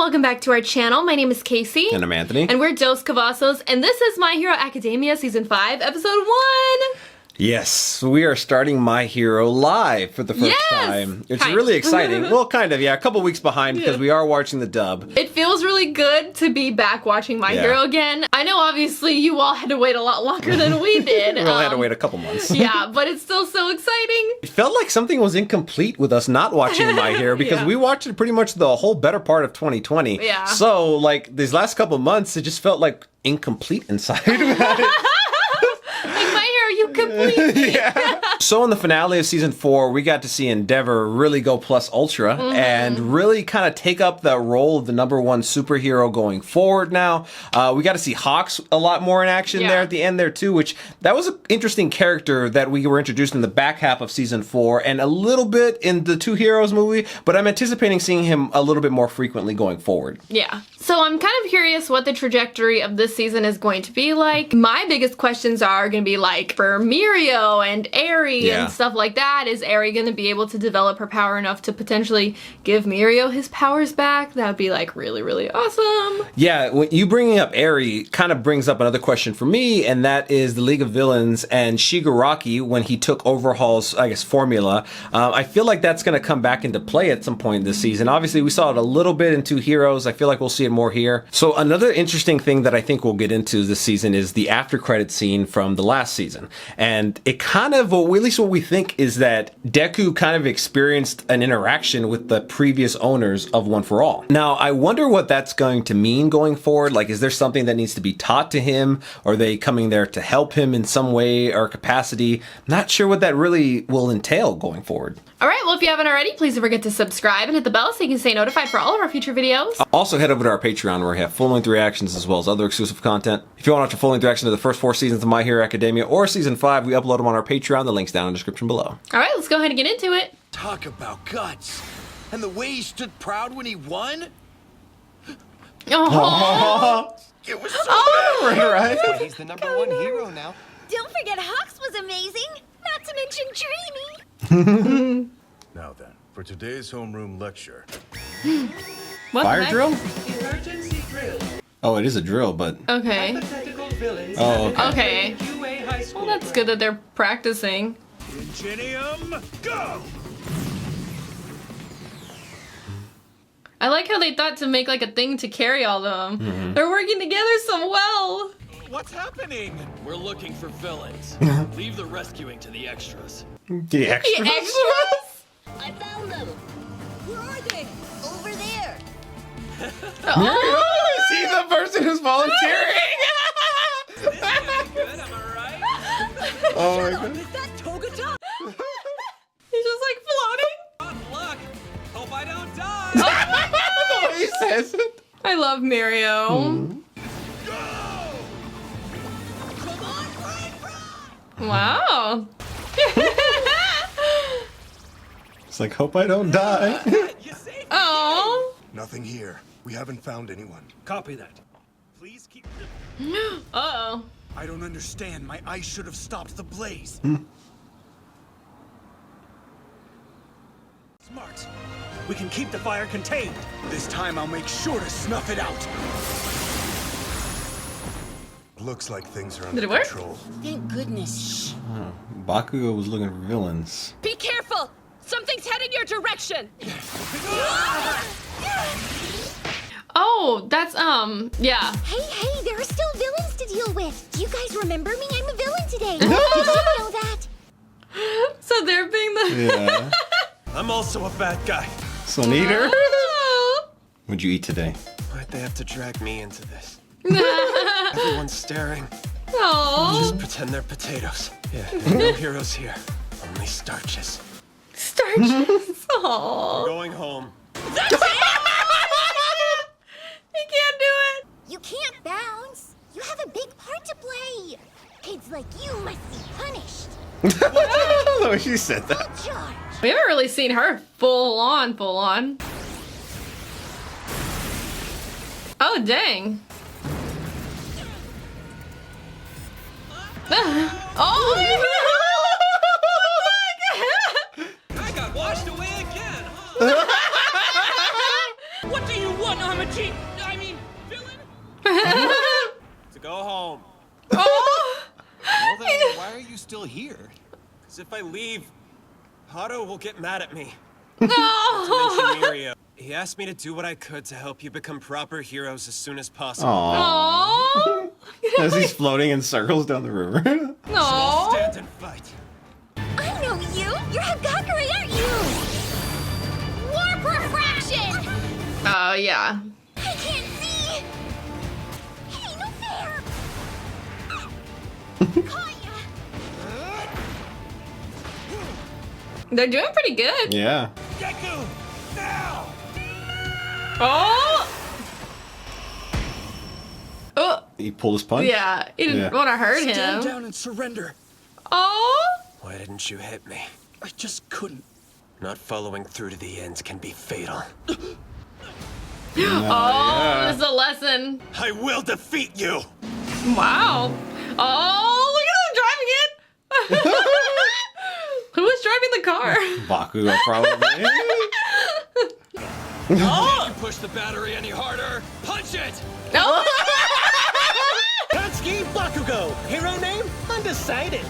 welcome back to our channel. My name is Casey. And I'm Anthony. And we're Dos Cavazos, and this is My Hero Academia Season 5, Episode 1! Yes, we are starting My Hero live for the first time. It's really exciting. Well, kind of, yeah. A couple weeks behind because we are watching the dub. It feels really good to be back watching My Hero again. I know, obviously, you all had to wait a lot longer than we did. We only had to wait a couple months. Yeah, but it's still so exciting. It felt like something was incomplete with us not watching My Hero because we watched it pretty much the whole better part of 2020. Yeah. So, like, these last couple months, it just felt like incomplete inside. Completely. So in the finale of season 4, we got to see Endeavor really go plus ultra and really kind of take up the role of the #1 superhero going forward now. We got to see Hawks a lot more in action there at the end there too, which that was an interesting character that we were introduced in the back half of season 4 and a little bit in the Two Heroes movie, but I'm anticipating seeing him a little bit more frequently going forward. Yeah. So I'm kind of curious what the trajectory of this season is going to be like. My biggest questions are going to be like for Mirio and Eri and stuff like that. Is Eri going to be able to develop her power enough to potentially give Mirio his powers back? That would be like really, really awesome. Yeah, when you bringing up Eri kind of brings up another question for me, and that is the League of Villains and Shigaraki when he took Overhaul's, I guess, formula. I feel like that's going to come back into play at some point this season. Obviously, we saw it a little bit in Two Heroes. I feel like we'll see it more here. So another interesting thing that I think we'll get into this season is the after credit scene from the last season. And it kind of, or at least what we think, is that Deku kind of experienced an interaction with the previous owners of One for All. Now, I wonder what that's going to mean going forward. Like, is there something that needs to be taught to him? Are they coming there to help him in some way or capacity? Not sure what that really will entail going forward. All right, well, if you haven't already, please don't forget to subscribe and hit the bell so you can stay notified for all of our future videos. Also, head over to our Patreon where we have full-length reactions as well as other exclusive content. If you want to watch a full-length reaction to the first 4 seasons of My Hero Academia or Season 5, we upload them on our Patreon. The link's down in the description below. All right, let's go ahead and get into it. Talk about guts. And the way he stood proud when he won? Oh. It was so Right? But he's the #1 hero now. Don't forget Hawks was amazing, not to mention Dreamy. Now then, for today's homeroom lecture. What Fire drill? Emergency drill. Oh, it is a drill, but... Okay. Hypothetical villains. Oh, okay. Okay. QA high school. Well, that's good that they're practicing. Ingenium, go! I like how they thought to make like a thing to carry all of them. They're working together so well. What's happening? We're looking for villains. Leave the rescuing to the extras. The extras? The extras? I found them. Where are they? Over there. Oh, is he the person who's volunteering? Good, am I right? Oh my god. Is that Togata? He's just like floating. Good luck. Hope I don't die. The way he says it. I love Mirio. Come on, run! Wow. It's like, hope I don't die. You saved Oh. Nothing here. We haven't found anyone. Copy that. Please keep the... Uh-oh. I don't understand. My ice should have stopped the blaze. Smart. We can keep the fire contained. This time I'll make sure to snuff it out. Looks like things are under Did it work? control. Thank goodness. Bakugo was looking for villains. Be careful! Something's heading your direction! Oh, that's, yeah. Hey, there are still villains to deal with. Do you guys remember me? I'm a villain today. Did you know that? So they're being the... Yeah. I'm also a bad guy. Sun Eater? What'd you eat today? Why'd they have to drag me into this? Everyone's staring. Oh. Just pretend they're potatoes. Yeah, no heroes here. Only starches. Starches. Oh. Going home. He can't do it. You can't bounce. You have a big part to play. Kids like you must be punished. The way she said that. Full charge. We haven't really seen her full on. Oh, dang. Oh, I got washed away again, huh? What do you want, Amagi? home. Oh! Well then, why are you still here? Because if I leave, Hato will get mad at me. No! Mention Mirio. He asked me to do what I could to help you become proper heroes as soon as possible. Aww. Aww. As he's floating in circles down the river. No. Stand and fight. I know you! You're Hagakure, aren't you? Warp refraction! Oh, yeah. I can't see! Hey, no fair! Caught ya! They're doing pretty good. Yeah. Deku! Now! Oh! Oh! He pulled his punch? Yeah, he didn't Yeah. want to hurt Stand him. down and surrender. Oh! Why didn't you hit me? I just couldn't. Not following through to the end can be fatal. Oh, this is a lesson. I will defeat you! Wow. Oh, look at him driving it. Who was driving the car? Bakugo, probably. You push the battery any harder. Punch it. No. Katsuki Bakugo. Hero name? Undecided.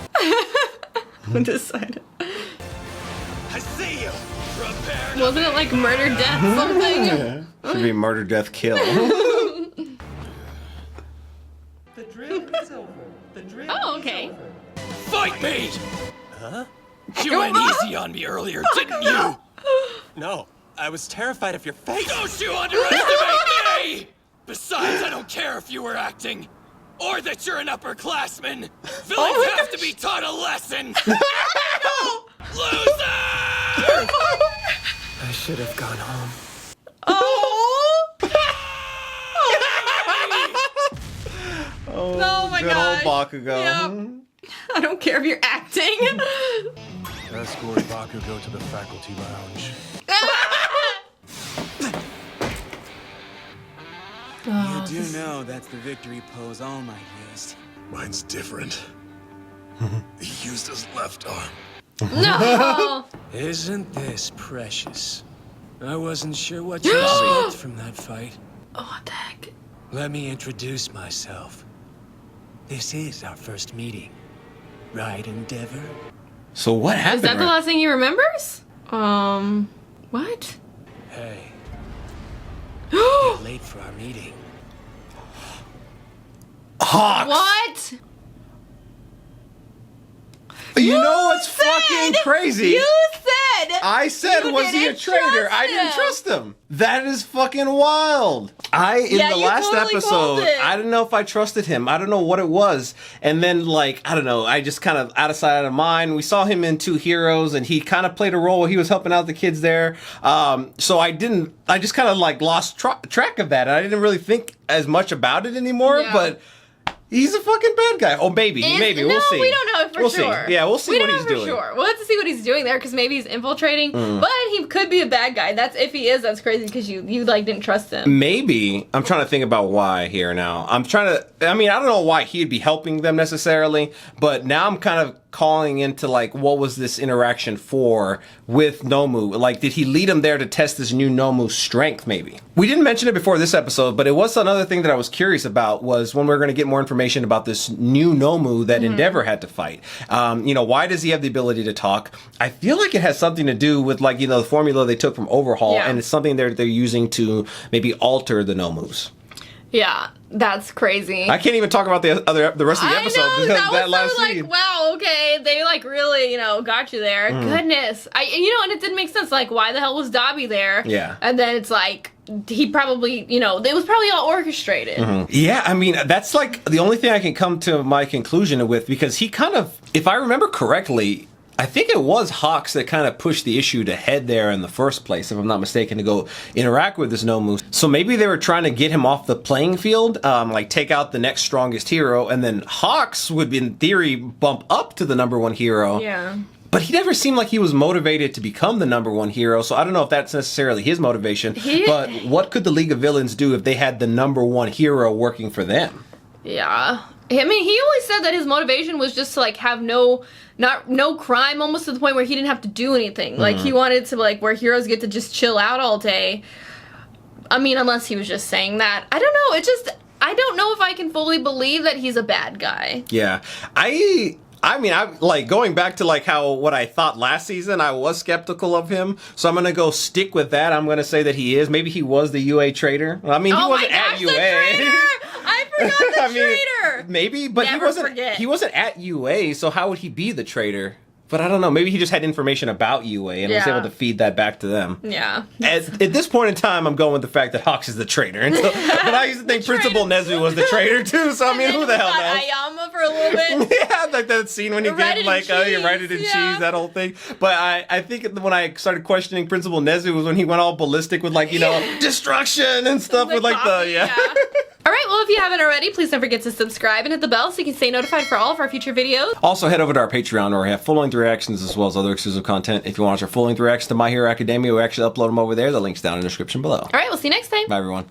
Undecided. I see you! Prepare. Wasn't it like murder, death, something? Should be murder, death, kill. The drill is over. The drill Oh, is okay. over. Fight me. Huh? You went easy on me earlier, didn't you? No, I was terrified of your face. Don't you underestimate me! Besides, I don't care if you were acting. Or that you're an upperclassman. Villains have to be taught a lesson. Loser! I should have gone home. Oh! Oh my good gosh. old Bakugo. Yep. I don't care if you're acting. Escort Bakugo to the faculty lounge. Oh, You do know that's the victory pose All Might used. Mine's different. He used his left arm. no. Isn't this precious? I wasn't sure what to expect from that fight. Oh, what the heck? Let me introduce myself. This is our first meeting. Right, Endeavor? So what Is happened? that the right- last thing he remembers? What? Hey, you're late for our meeting. Hawks! What? You know what's fucking crazy? You said. I said, You was he a didn't traitor? trust I didn't him. trust him. That is fucking wild. In Yeah, the you last totally called episode, it. I didn't know if I trusted him. I don't know what it was. And then, like, I don't know, I just kind of out of sight, out of mind. We saw him in Two Heroes, and he kind of played a role where he was helping out the kids there. So I just kind of, like, lost track of that. And I didn't really think as much about it anymore, Yeah. but... He's a fucking bad guy. Oh, maybe. We'll see. We don't know for We'll sure. See. Yeah, we'll see we what don't he's know doing. for sure. We'll have to see what he's doing there because maybe he's infiltrating. But he could be a bad guy. That's if he is. That's crazy because you like didn't trust him. Maybe. I'm trying to think about why here now. I don't know why he'd be helping them necessarily, but now I'm kind of calling into like, what was this interaction for with Nomu? Like, did he lead him there to test this new Nomu's strength maybe? We didn't mention it before this episode, but it was another thing that I was curious about was when we're going to get more information about this new Nomu that Endeavor had to fight. Why does he have the ability to talk? I feel like it has something to do with like, the formula they took from Overhaul, and it's something they're using to maybe alter the Nomus. Yeah, that's crazy. I can't even talk about the rest of the episode I know, because that was last so like, scene. wow, okay, they like really, got you there. Goodness, and it didn't make sense. Like, why the hell was Dobby there? Yeah. And then it's like he probably, it was probably all orchestrated. Yeah, I mean, that's like the only thing I can come to my conclusion with because he kind of, if I remember correctly, I think it was Hawks that kind of pushed the issue to head there in the first place, if I'm not mistaken, to go interact with this Nomu. So maybe they were trying to get him off the playing field, like take out the next strongest hero, and then Hawks would, in theory, bump up to the #1 hero. Yeah. But he never seemed like he was motivated to become the #1 hero, so I don't know if that's necessarily his motivation. But what could the League of Villains do if they had the #1 hero working for them? Yeah. I mean, he always said that his motivation was just to like have no crime, almost to the point where he didn't have to do anything. Like he wanted to like where heroes get to just chill out all day. I mean, unless he was just saying that. I don't know. It just I don't know if I can fully believe that he's a bad guy. Yeah. I mean, I like going back to like what I thought last season. I was skeptical of him, so I'm gonna go stick with that. I'm gonna say that he is. Maybe he was the UA traitor. I mean, he wasn't at UA. I forgot the traitor. Maybe, but Never forget. he wasn't at UA. So how would he be the traitor? But I don't know. Maybe he just had information about UA and was able to feed that back to them. Yeah. At this point in time, I'm going with the fact that Hawks is the traitor. And so, but I used to think Principal Nezu was the traitor too. So I mean, who the hell knows? Ayama for a little bit. Yeah, like that scene when he gave like you write it in cheese, that whole thing. But I think when I started questioning Principal Nezu was when he went all ballistic with like destruction and stuff with like coffee, All right, well, if you haven't already, please don't forget to subscribe and hit the bell so you can stay notified for all of our future videos. Also, head over to our Patreon where we have full-length reactions as well as other exclusive content. If you want to watch our full-length reactions to My Hero Academia, we actually upload them over there. The link's down in the description below. All right, we'll see you next time. Bye, everyone.